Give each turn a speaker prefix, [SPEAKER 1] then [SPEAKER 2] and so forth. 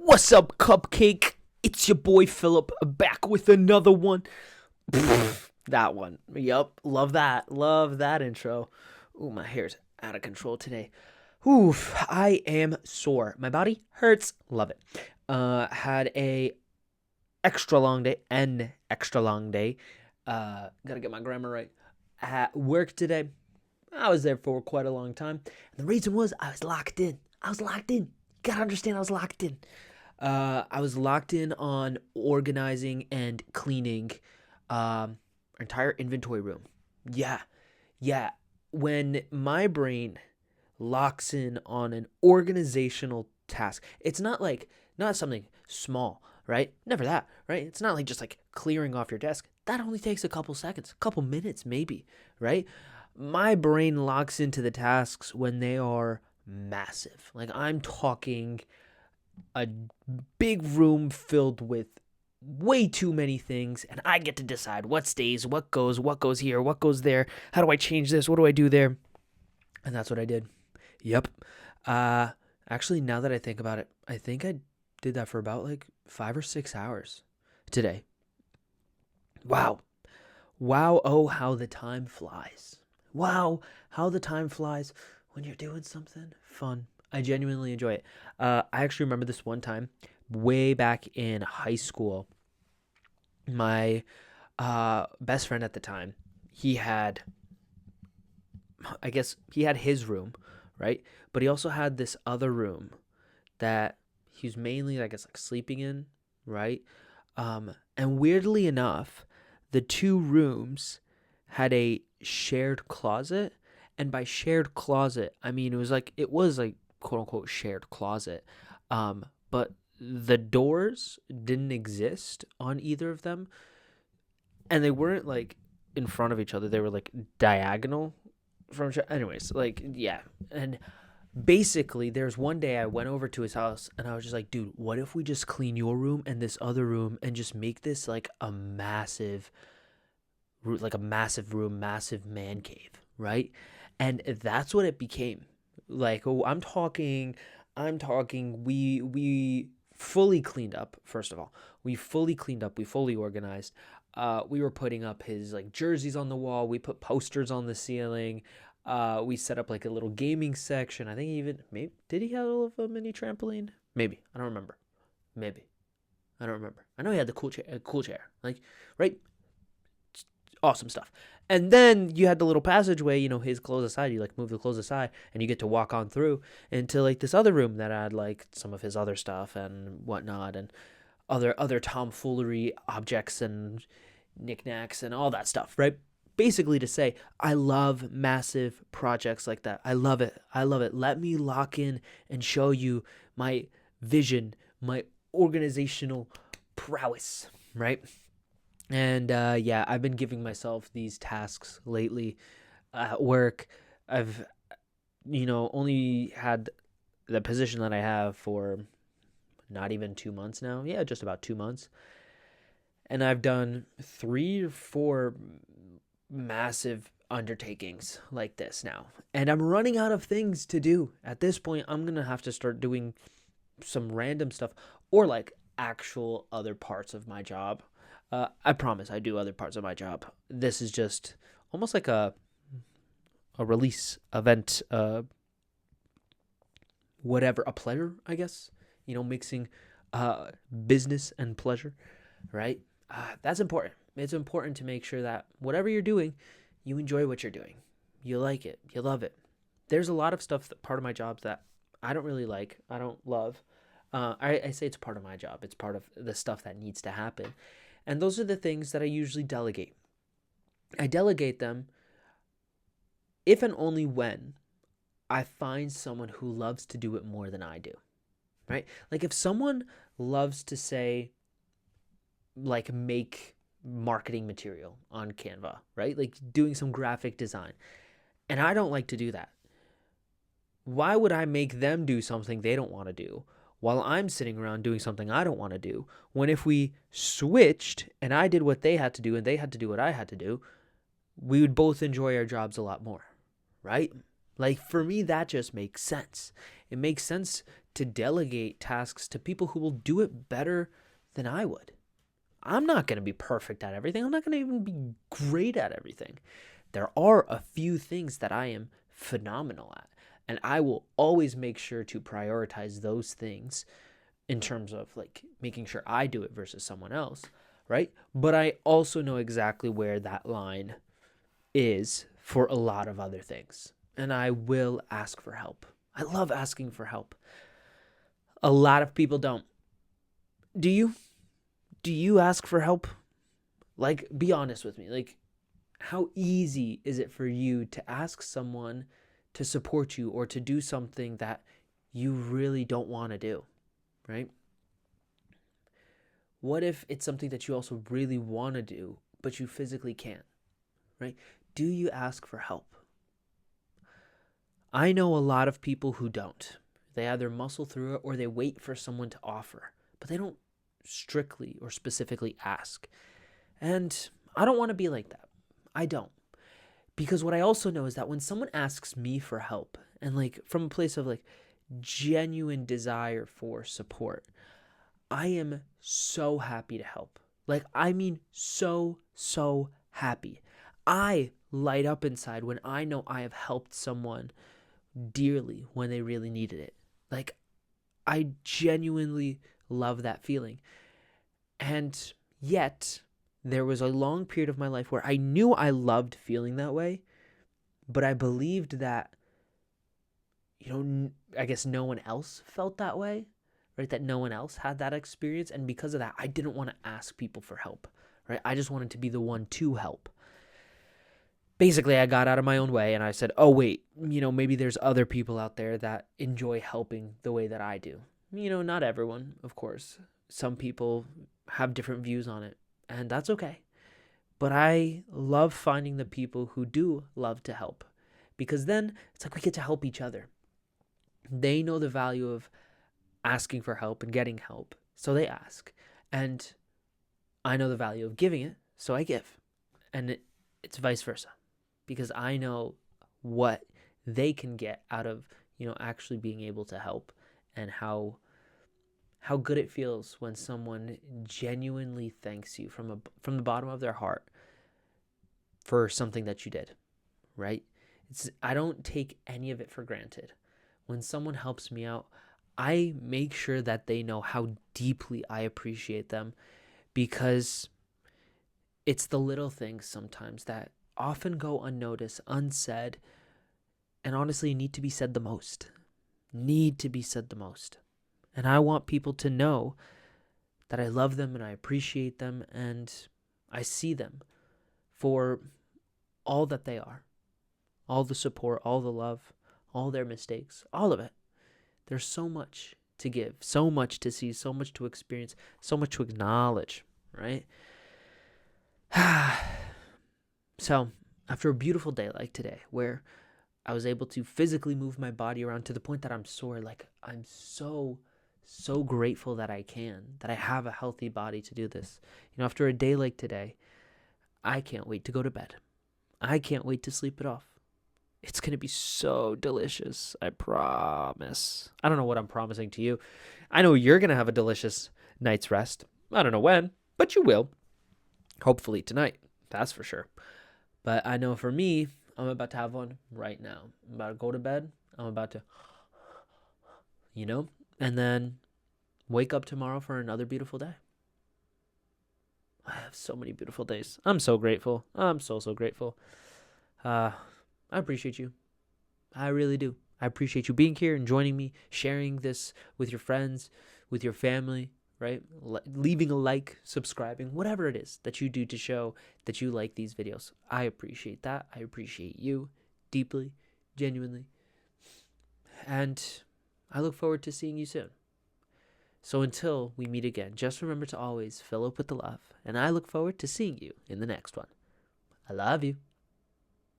[SPEAKER 1] What's up, Cupcake? It's your boy Philip back with another one. That one. Yup. Love that. Love that intro. Ooh, my hair's out of control today. Oof. I am sore. My body hurts. Love it. Had a extra long day. An extra long day. Gotta get my grammar right. At work today. I was there for quite a long time. And the reason was I was locked in. Gotta understand I was locked in. I was locked in on organizing and cleaning our entire inventory room. Yeah, yeah. When my brain locks in on an organizational task, it's not something small, right? Never that, right? It's not like just like clearing off your desk. That only takes a couple seconds, a couple minutes maybe, right? My brain locks into the tasks when they are massive. Like I'm talking a big room filled with way too many things, and I get to decide what stays, what goes here, what goes there. How do I change this? What do I do there? And that's what I did. Yep. Uh Actually, now that I think about it, I think I did that for about like 5 or 6 hours today. Wow. Wow, oh how the time flies. Wow, how the time flies when you're doing something fun. I genuinely enjoy it. I actually remember this one time way back in high school. My best friend at the time, he had, I guess, he had his room, right? But he also had this other room that he was mainly, I guess, like sleeping in, right? And weirdly enough, the two rooms had a shared closet. And by shared closet, I mean it was like quote unquote shared closet. But the doors didn't exist on either of them, and they weren't like in front of each other. They were like diagonal from each other. Anyways, like yeah. And basically there's one day I went over to his house and I was just like, dude, what if we just clean your room and this other room and just make this like a massive room, massive man cave, right? And that's what it became. Like, oh, I'm talking we fully cleaned up. First of all, we fully cleaned up, we fully organized. We were putting up his like jerseys on the wall, we put posters on the ceiling. We set up like a little gaming section. I think even maybe did he have a mini trampoline? Maybe. I don't remember. Maybe. I don't remember. I know he had the cool chair. Like, right? Awesome stuff. And then you had the little passageway, his clothes aside. You like move the clothes aside, and you get to walk on through into like this other room that had like some of his other stuff and whatnot, and other tomfoolery objects and knickknacks and all that stuff, right? Basically to say, I love massive projects like that. I love it. I love it. Let me lock in and show you my vision, my organizational prowess, right? And yeah, I've been giving myself these tasks lately at work. I've, only had the position that I have for not even 2 months now. Yeah, just about 2 months. And I've done 3 or 4 massive undertakings like this now. And I'm running out of things to do. At this point, I'm going to have to start doing some random stuff or like actual other parts of my job. I promise I do other parts of my job. This is just almost like a release event, whatever, a pleasure, I guess. Mixing business and pleasure, right? That's important. It's important to make sure that whatever you're doing, you enjoy what you're doing. You like it. You love it. There's a lot of stuff that part of my job that I don't really like. I don't love. I say it's part of my job. It's part of the stuff that needs to happen. And those are the things that I usually delegate. I delegate them if and only when I find someone who loves to do it more than I do, right? Like if someone loves to say, like make marketing material on Canva, right? Like doing some graphic design. And I don't like to do that. Why would I make them do something they don't want to do while I'm sitting around doing something I don't want to do? When if we switched and I did what they had to do and they had to do what I had to do, we would both enjoy our jobs a lot more, right? Like for me, that just makes sense. It makes sense to delegate tasks to people who will do it better than I would. I'm not going to be perfect at everything. I'm not going to even be great at everything. There are a few things that I am phenomenal at, and I will always make sure to prioritize those things in terms of like making sure I do it versus someone else, right? But I also know exactly where that line is for a lot of other things, and I will ask for help. I love asking for help. A lot of people don't. Do you? Do you ask for help? Like, be honest with me. Like, how easy is it for you to ask someone to support you or to do something that you really don't want to do, right? What if it's something that you also really want to do, but you physically can't, right? Do you ask for help? I know a lot of people who don't. They either muscle through it or they wait for someone to offer, but they don't strictly or specifically ask. And I don't want to be like that. I don't. Because what I also know is that when someone asks me for help and like from a place of like genuine desire for support, I am so happy to help. Like, I mean, so happy. I light up inside when I know I have helped someone dearly when they really needed it. Like, I genuinely love that feeling. And yet, there was a long period of my life where I knew I loved feeling that way, but I believed that, I guess no one else felt that way, right? That no one else had that experience. And because of that, I didn't want to ask people for help, right? I just wanted to be the one to help. Basically, I got out of my own way and I said, oh, wait, maybe there's other people out there that enjoy helping the way that I do. Not everyone, of course. Some people have different views on it, and that's okay. But I love finding the people who do love to help, because then it's like we get to help each other. They know the value of asking for help and getting help, so they ask. And I know the value of giving it, so I give. And it's vice versa, because I know what they can get out of, actually being able to help, and how good it feels when someone genuinely thanks you from the bottom of their heart for something that you did, right? I don't take any of it for granted. When someone helps me out, I make sure that they know how deeply I appreciate them, because it's the little things sometimes that often go unnoticed, unsaid, and honestly need to be said the most. And I want people to know that I love them and I appreciate them and I see them for all that they are. All the support, all the love, all their mistakes, all of it. There's so much to give, so much to see, so much to experience, so much to acknowledge, right? So, after a beautiful day like today, where I was able to physically move my body around to the point that I'm sore, like I'm so grateful that I have a healthy body to do this. After a day like today, I can't wait to go to bed. I can't wait to sleep it off. It's going to be so delicious. I promise. I don't know what I'm promising to you. I know you're going to have a delicious night's rest. I don't know when, but you will. Hopefully tonight. That's for sure. But I know for me, I'm about to have one right now. I'm about to go to bed. I'm about to, and then wake up tomorrow for another beautiful day. I have so many beautiful days. I'm so grateful. I'm so grateful. I appreciate you. I really do. I appreciate you being here and joining me, sharing this with your friends, with your family, right? Leaving a like, subscribing, whatever it is that you do to show that you like these videos. I appreciate that. I appreciate you deeply, genuinely. And I look forward to seeing you soon. So until we meet again, just remember to always fill up with the love. And I look forward to seeing you in the next one. I love you.